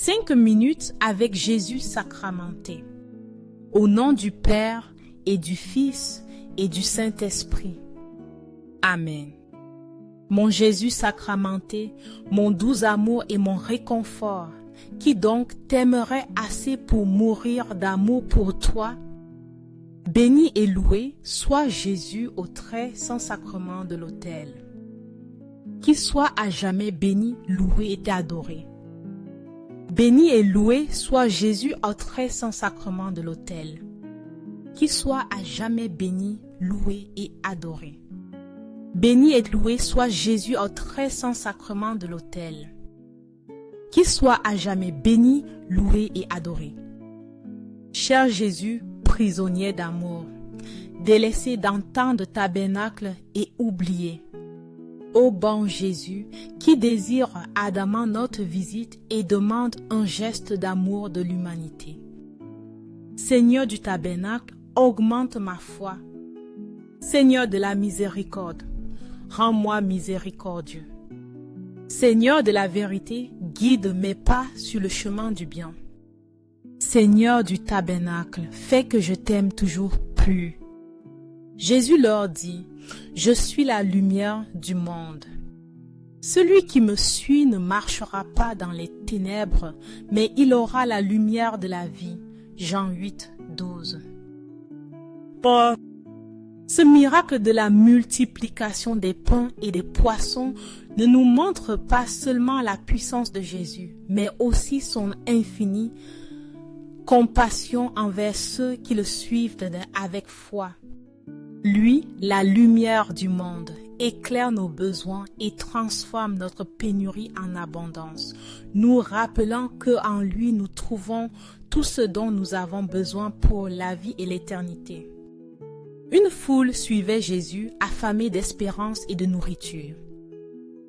5 minutes avec Jésus sacramenté. Au nom du Père et du Fils et du Saint-Esprit. Amen. Mon Jésus sacramenté, mon doux amour et mon réconfort, qui donc t'aimerait assez pour mourir d'amour pour toi, béni et loué soit Jésus au très saint sacrement de l'autel. Qu'il soit à jamais béni, loué et adoré. Béni et loué soit Jésus au très saint sacrement de l'autel. Qu'il soit à jamais béni, loué et adoré. Béni et loué soit Jésus au très saint sacrement de l'autel. Qu'il soit à jamais béni, loué et adoré. Cher Jésus, prisonnier d'amour, délaissé dans tant de tabernacles et oublié. Ô bon Jésus, qui désire ardemment notre visite et demande un geste d'amour de l'humanité. Seigneur du tabernacle, augmente ma foi. Seigneur de la miséricorde, rends-moi miséricordieux. Seigneur de la vérité, guide mes pas sur le chemin du bien. Seigneur du tabernacle, fais que je t'aime toujours plus. Jésus leur dit, je suis la lumière du monde. Celui qui me suit ne marchera pas dans les ténèbres, mais il aura la lumière de la vie. Jean 8, 12. Ce miracle de la multiplication des pains et des poissons ne nous montre pas seulement la puissance de Jésus, mais aussi son infinie compassion envers ceux qui le suivent avec foi. Lui, la lumière du monde, éclaire nos besoins et transforme notre pénurie en abondance, nous rappelant qu'en lui nous trouvons tout ce dont nous avons besoin pour la vie et l'éternité. Une foule suivait Jésus, affamée d'espérance et de nourriture.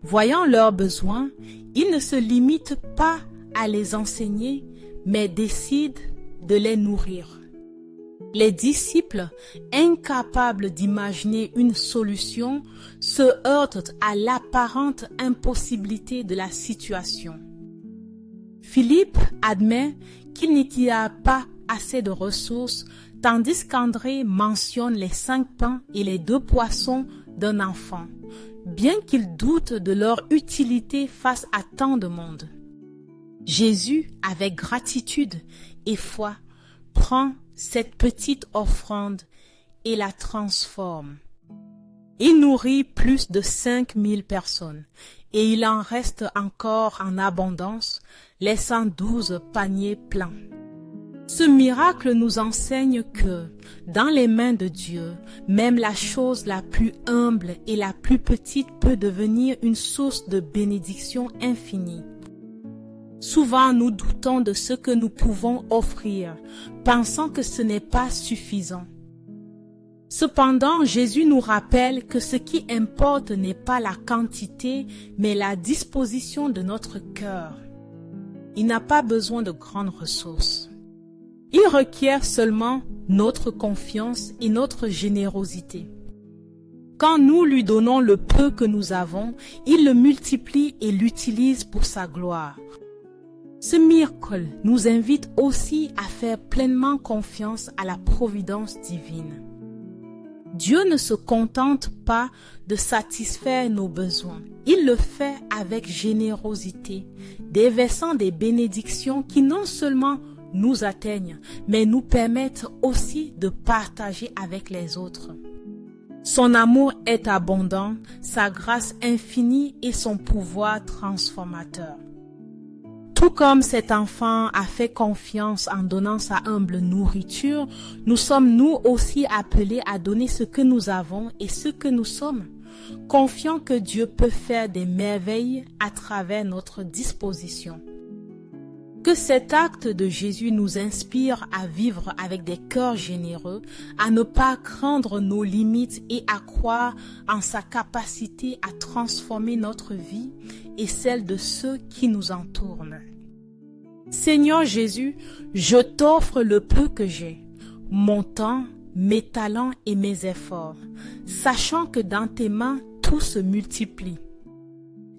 Voyant leurs besoins, il ne se limite pas à les enseigner, mais décide de les nourrir. Les disciples, incapables d'imaginer une solution, se heurtent à l'apparente impossibilité de la situation. Philippe admet qu'il n'y a pas assez de ressources, tandis qu'André mentionne les 5 pains et les 2 poissons d'un enfant, bien qu'il doute de leur utilité face à tant de monde. Jésus, avec gratitude et foi, prend cette petite offrande et la transforme. Il nourrit plus de 5000 personnes et il en reste encore en abondance, laissant 12 paniers pleins. Ce miracle nous enseigne que, dans les mains de Dieu, même la chose la plus humble et la plus petite peut devenir une source de bénédiction infinie. Souvent, nous doutons de ce que nous pouvons offrir, pensant que ce n'est pas suffisant. Cependant, Jésus nous rappelle que ce qui importe n'est pas la quantité, mais la disposition de notre cœur. Il n'a pas besoin de grandes ressources. Il requiert seulement notre confiance et notre générosité. Quand nous lui donnons le peu que nous avons, il le multiplie et l'utilise pour sa gloire. Ce miracle nous invite aussi à faire pleinement confiance à la providence divine. Dieu ne se contente pas de satisfaire nos besoins. Il le fait avec générosité, déversant des bénédictions qui non seulement nous atteignent, mais nous permettent aussi de partager avec les autres. Son amour est abondant, sa grâce infinie et son pouvoir transformateur. Tout comme cet enfant a fait confiance en donnant sa humble nourriture, nous sommes nous aussi appelés à donner ce que nous avons et ce que nous sommes, confiants que Dieu peut faire des merveilles à travers notre disposition. Que cet acte de Jésus nous inspire à vivre avec des cœurs généreux, à ne pas craindre nos limites et à croire en sa capacité à transformer notre vie et celle de ceux qui nous entourent. Seigneur Jésus, je t'offre le peu que j'ai, mon temps, mes talents et mes efforts, sachant que dans tes mains tout se multiplie.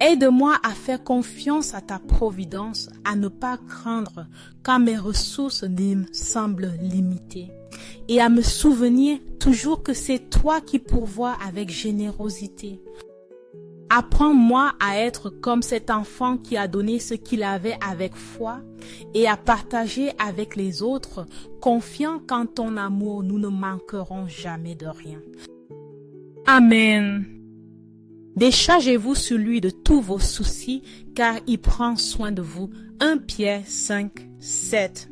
Aide-moi à faire confiance à ta providence, à ne pas craindre quand mes ressources me semblent limitées et à me souvenir toujours que c'est toi qui pourvois avec générosité. Apprends-moi à être comme cet enfant qui a donné ce qu'il avait avec foi et à partager avec les autres, confiant qu'en ton amour nous ne manquerons jamais de rien. Amen. Déchargez-vous sur lui de tous vos soucis, car il prend soin de vous. 1 Pierre 5, 7.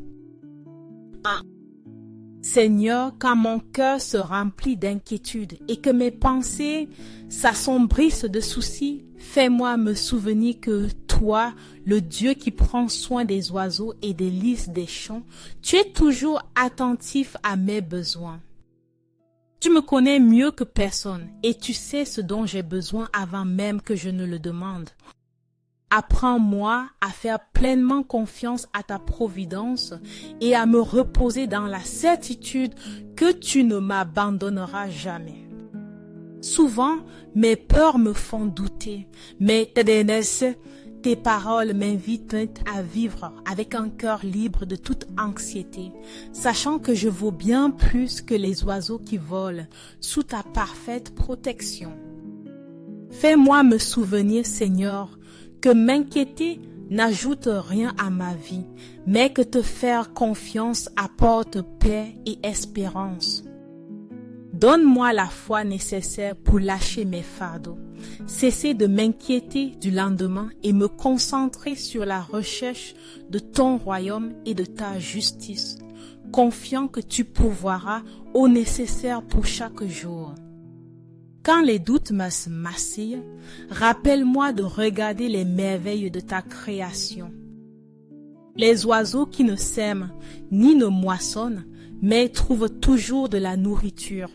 Seigneur, quand mon cœur se remplit d'inquiétude et que mes pensées s'assombrissent de soucis, fais-moi me souvenir que toi, le Dieu qui prend soin des oiseaux et des lys des champs, tu es toujours attentif à mes besoins. Tu me connais mieux que personne et tu sais ce dont j'ai besoin avant même que je ne le demande. Apprends-moi à faire pleinement confiance à ta providence et à me reposer dans la certitude que tu ne m'abandonneras jamais. Souvent, mes peurs me font douter, mais tes paroles m'invitent à vivre avec un cœur libre de toute anxiété, sachant que je vaux bien plus que les oiseaux qui volent sous ta parfaite protection. Fais-moi me souvenir, Seigneur, que m'inquiéter n'ajoute rien à ma vie, mais que te faire confiance apporte paix et espérance. Donne-moi la foi nécessaire pour lâcher mes fardeaux, cesser de m'inquiéter du lendemain et me concentrer sur la recherche de ton royaume et de ta justice, confiant que tu pourvoiras au nécessaire pour chaque jour. Quand les doutes m'assillent, rappelle-moi de regarder les merveilles de ta création. Les oiseaux qui ne sèment ni ne moissonnent, mais trouvent toujours de la nourriture,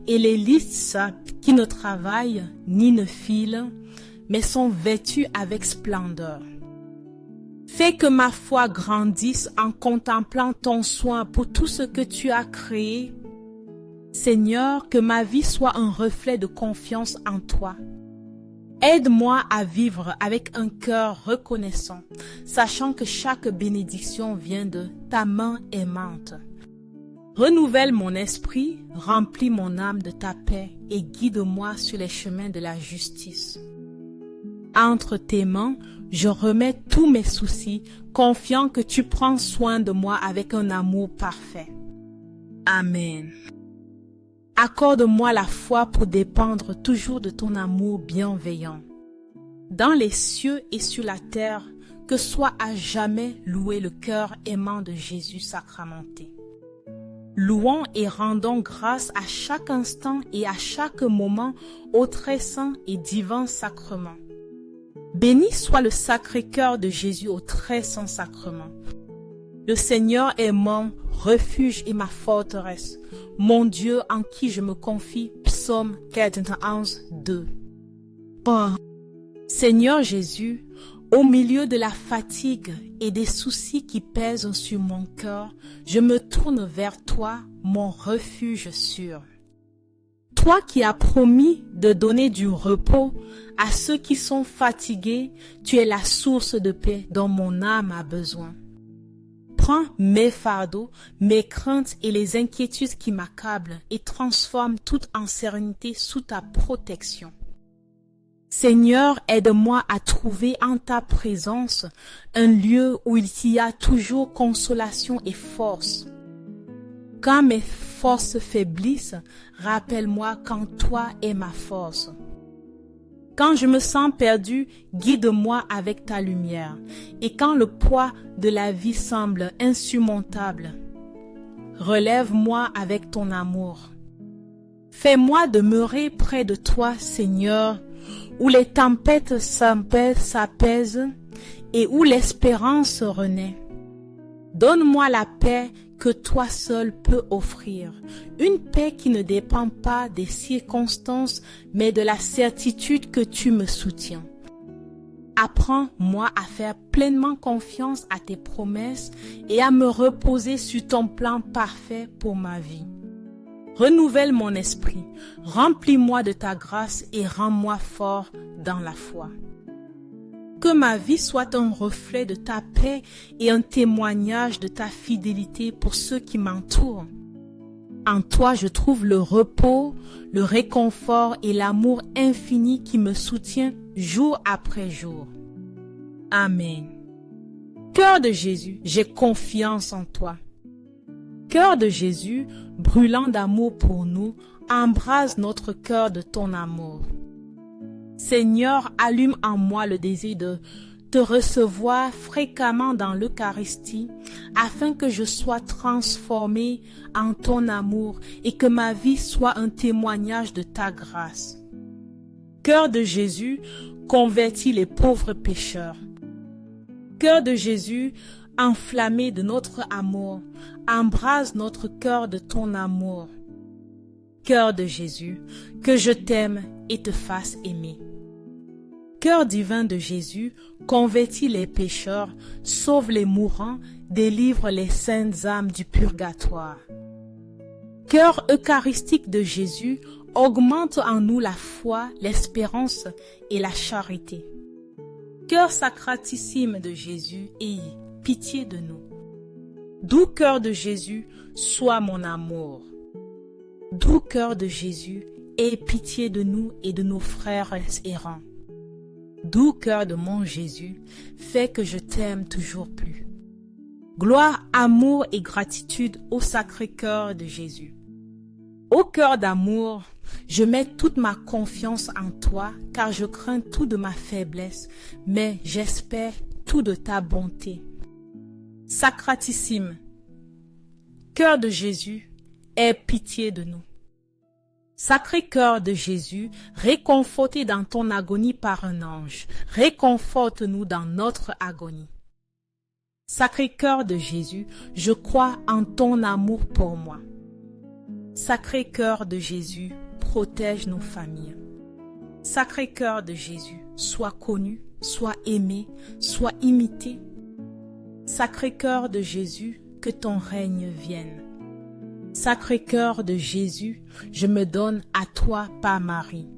et les lys qui ne travaillent ni ne filent, mais sont vêtus avec splendeur. Fais que ma foi grandisse en contemplant ton soin pour tout ce que tu as créé. Seigneur, que ma vie soit un reflet de confiance en toi. Aide-moi à vivre avec un cœur reconnaissant, sachant que chaque bénédiction vient de ta main aimante. Renouvelle mon esprit, remplis mon âme de ta paix et guide-moi sur les chemins de la justice. Entre tes mains, je remets tous mes soucis, confiant que tu prends soin de moi avec un amour parfait. Amen. Accorde-moi la foi pour dépendre toujours de ton amour bienveillant. Dans les cieux et sur la terre, que soit à jamais loué le cœur aimant de Jésus sacramenté. Louons et rendons grâce à chaque instant et à chaque moment au très saint et divin sacrement. Béni soit le Sacré-Cœur de Jésus au très saint sacrement. Le Seigneur est mon refuge et ma forteresse, mon Dieu en qui je me confie. Psaume 91, 2. Seigneur Jésus, au milieu de la fatigue et des soucis qui pèsent sur mon cœur, je me tourne vers toi, mon refuge sûr. Toi qui as promis de donner du repos à ceux qui sont fatigués, tu es la source de paix dont mon âme a besoin. Prends mes fardeaux, mes craintes et les inquiétudes qui m'accablent et transforme tout en sérénité sous ta protection. Seigneur, aide-moi à trouver en ta présence un lieu où il y a toujours consolation et force. Quand mes forces faiblissent, rappelle-moi qu'en toi est ma force. Quand je me sens perdu, guide-moi avec ta lumière. Et quand le poids de la vie semble insurmontable, relève-moi avec ton amour. Fais-moi demeurer près de toi, Seigneur, où les tempêtes s'apaisent et où l'espérance renaît. Donne-moi la paix que toi seul peux offrir, une paix qui ne dépend pas des circonstances, mais de la certitude que tu me soutiens. Apprends-moi à faire pleinement confiance à tes promesses et à me reposer sur ton plan parfait pour ma vie. Renouvelle mon esprit, remplis-moi de ta grâce et rends-moi fort dans la foi. Que ma vie soit un reflet de ta paix et un témoignage de ta fidélité pour ceux qui m'entourent. En toi, je trouve le repos, le réconfort et l'amour infini qui me soutient jour après jour. Amen. Cœur de Jésus, j'ai confiance en toi. Cœur de Jésus, brûlant d'amour pour nous, embrase notre cœur de ton amour. Seigneur, allume en moi le désir de te recevoir fréquemment dans l'Eucharistie, afin que je sois transformé en ton amour et que ma vie soit un témoignage de ta grâce. Cœur de Jésus, convertis les pauvres pécheurs. Cœur de Jésus, enflammé de notre amour, embrase notre cœur de ton amour. Cœur de Jésus, que je t'aime et te fasse aimer. Cœur divin de Jésus, convertis les pécheurs, sauve les mourants, délivre les saintes âmes du purgatoire. Cœur eucharistique de Jésus, augmente en nous la foi, l'espérance et la charité. Cœur sacratissime de Jésus, ayez pitié de nous. Doux cœur de Jésus, sois mon amour. Doux cœur de Jésus, aie pitié de nous et de nos frères errants. Doux cœur de mon Jésus, fais que je t'aime toujours plus. Gloire, amour et gratitude au sacré cœur de Jésus. Ô cœur d'amour, je mets toute ma confiance en toi, car je crains tout de ma faiblesse, mais j'espère tout de ta bonté. Sacratissime, cœur de Jésus, aie pitié de nous. Sacré cœur de Jésus, réconforté dans ton agonie par un ange, réconforte-nous dans notre agonie. Sacré cœur de Jésus, je crois en ton amour pour moi. Sacré cœur de Jésus, protège nos familles. Sacré cœur de Jésus, sois connu, sois aimé, sois imité. Sacré cœur de Jésus, que ton règne vienne. Sacré cœur de Jésus, je me donne à toi par Marie.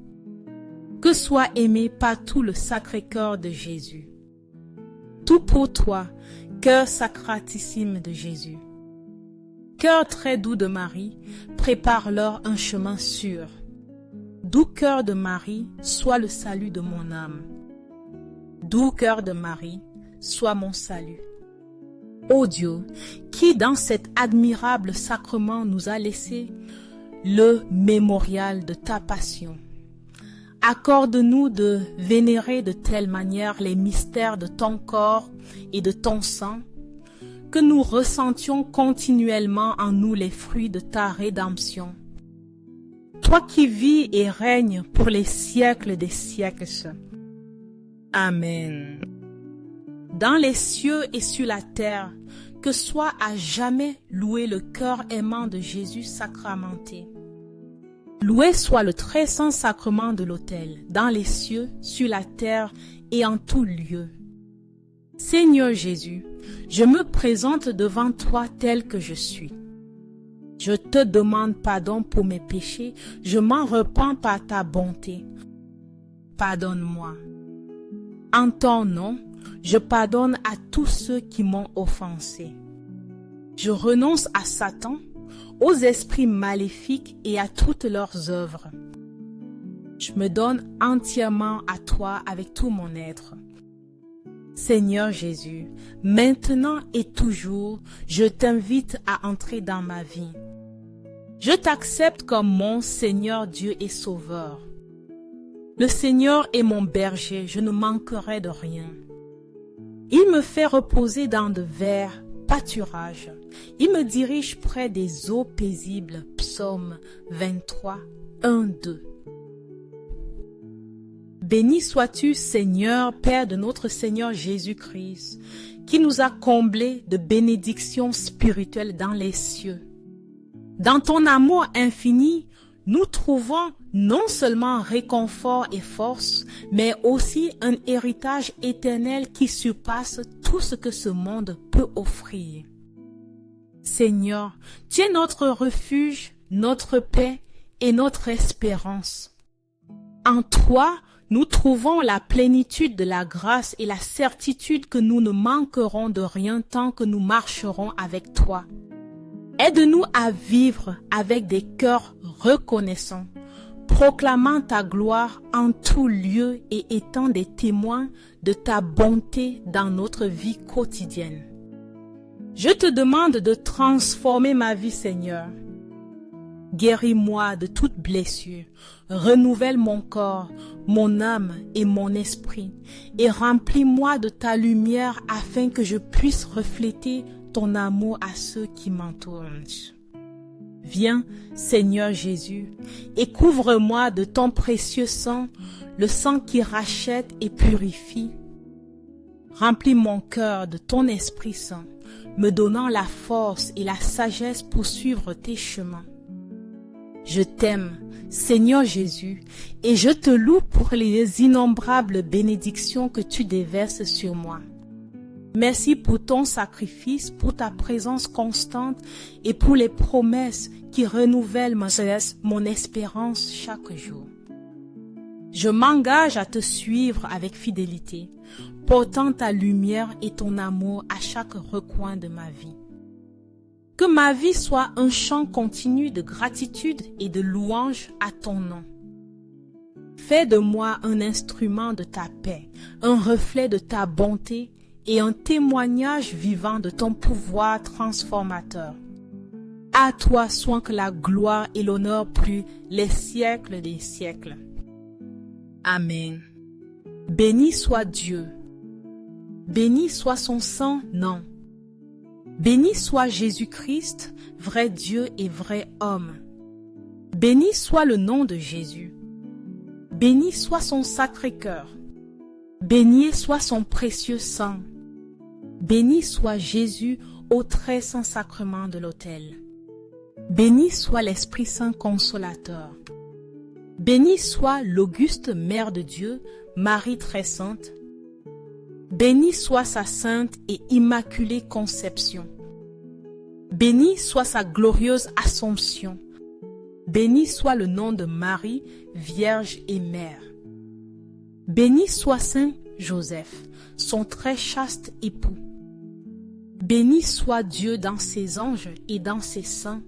Que soit aimé par tout le sacré cœur de Jésus. Tout pour toi, cœur sacratissime de Jésus. Cœur très doux de Marie, prépare-leur un chemin sûr. Doux cœur de Marie, sois le salut de mon âme. Doux cœur de Marie, sois mon salut. Ô Dieu, qui dans cet admirable sacrement nous a laissé le mémorial de ta passion. Accorde-nous de vénérer de telle manière les mystères de ton corps et de ton sang, que nous ressentions continuellement en nous les fruits de ta rédemption. Toi qui vis et règnes pour les siècles des siècles. Amen. Dans les cieux et sur la terre, que soit à jamais loué le cœur aimant de Jésus sacramenté. Loué soit le très saint sacrement de l'autel, dans les cieux, sur la terre et en tout lieu. Seigneur Jésus, je me présente devant toi tel que je suis. Je te demande pardon pour mes péchés, je m'en repens par ta bonté. Pardonne-moi. En ton nom, je pardonne à tous ceux qui m'ont offensé. Je renonce à Satan, aux esprits maléfiques et à toutes leurs œuvres. Je me donne entièrement à toi avec tout mon être. Seigneur Jésus, maintenant et toujours, je t'invite à entrer dans ma vie. Je t'accepte comme mon Seigneur Dieu et Sauveur. Le Seigneur est mon berger, je ne manquerai de rien. Il me fait reposer dans de verts pâturages. Il me dirige près des eaux paisibles. Psaume 23, 1-2. Béni sois-tu, Seigneur, Père de notre Seigneur Jésus-Christ, qui nous a comblés de bénédictions spirituelles dans les cieux. Dans ton amour infini, nous trouvons non seulement réconfort et force, mais aussi un héritage éternel qui surpasse tout ce que ce monde peut offrir. Seigneur, tu es notre refuge, notre paix et notre espérance. En toi, nous trouvons la plénitude de la grâce et la certitude que nous ne manquerons de rien tant que nous marcherons avec toi. Aide-nous à vivre avec des cœurs reconnaissants, proclamant ta gloire en tout lieu et étant des témoins de ta bonté dans notre vie quotidienne. Je te demande de transformer ma vie, Seigneur. Guéris-moi de toute blessure, renouvelle mon corps, mon âme et mon esprit, et remplis-moi de ta lumière afin que je puisse refléter ton amour à ceux qui m'entourent. Viens, Seigneur Jésus, et couvre-moi de ton précieux sang, le sang qui rachète et purifie. Remplis mon cœur de ton Esprit Saint, me donnant la force et la sagesse pour suivre tes chemins. Je t'aime, Seigneur Jésus, et je te loue pour les innombrables bénédictions que tu déverses sur moi. Merci pour ton sacrifice, pour ta présence constante et pour les promesses qui renouvellent mon espérance chaque jour. Je m'engage à te suivre avec fidélité, portant ta lumière et ton amour à chaque recoin de ma vie. Que ma vie soit un chant continu de gratitude et de louange à ton nom. Fais de moi un instrument de ta paix, un reflet de ta bonté et un témoignage vivant de ton pouvoir transformateur. À toi soit que la gloire et l'honneur plient les siècles des siècles. Amen. Béni soit Dieu. Béni soit son saint nom. Béni soit Jésus-Christ, vrai Dieu et vrai homme. Béni soit le nom de Jésus. Béni soit son sacré-cœur. Béni soit son précieux sang. Béni soit Jésus au très saint sacrement de l'autel. Béni soit l'Esprit Saint consolateur. Béni soit l'auguste Mère de Dieu, Marie très sainte. Béni soit sa sainte et immaculée conception. Béni soit sa glorieuse Assomption. Béni soit le nom de Marie, Vierge et Mère. Béni soit Saint Joseph, son très chaste époux. Béni soit Dieu dans ses anges et dans ses saints.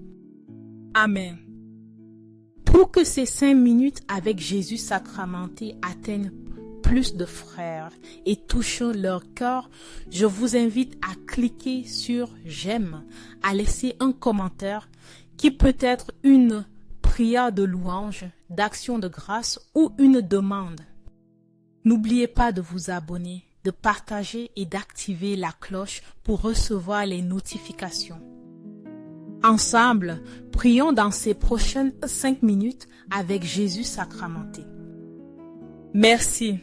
Amen. Pour que ces 5 minutes avec Jésus sacramenté atteignent plus de frères et touchent leur cœur, je vous invite à cliquer sur j'aime, à laisser un commentaire qui peut être une prière de louange, d'action de grâce ou une demande. N'oubliez pas de vous abonner, de partager et d'activer la cloche pour recevoir les notifications. Ensemble, prions dans ces prochaines 5 minutes avec Jésus sacramenté. Merci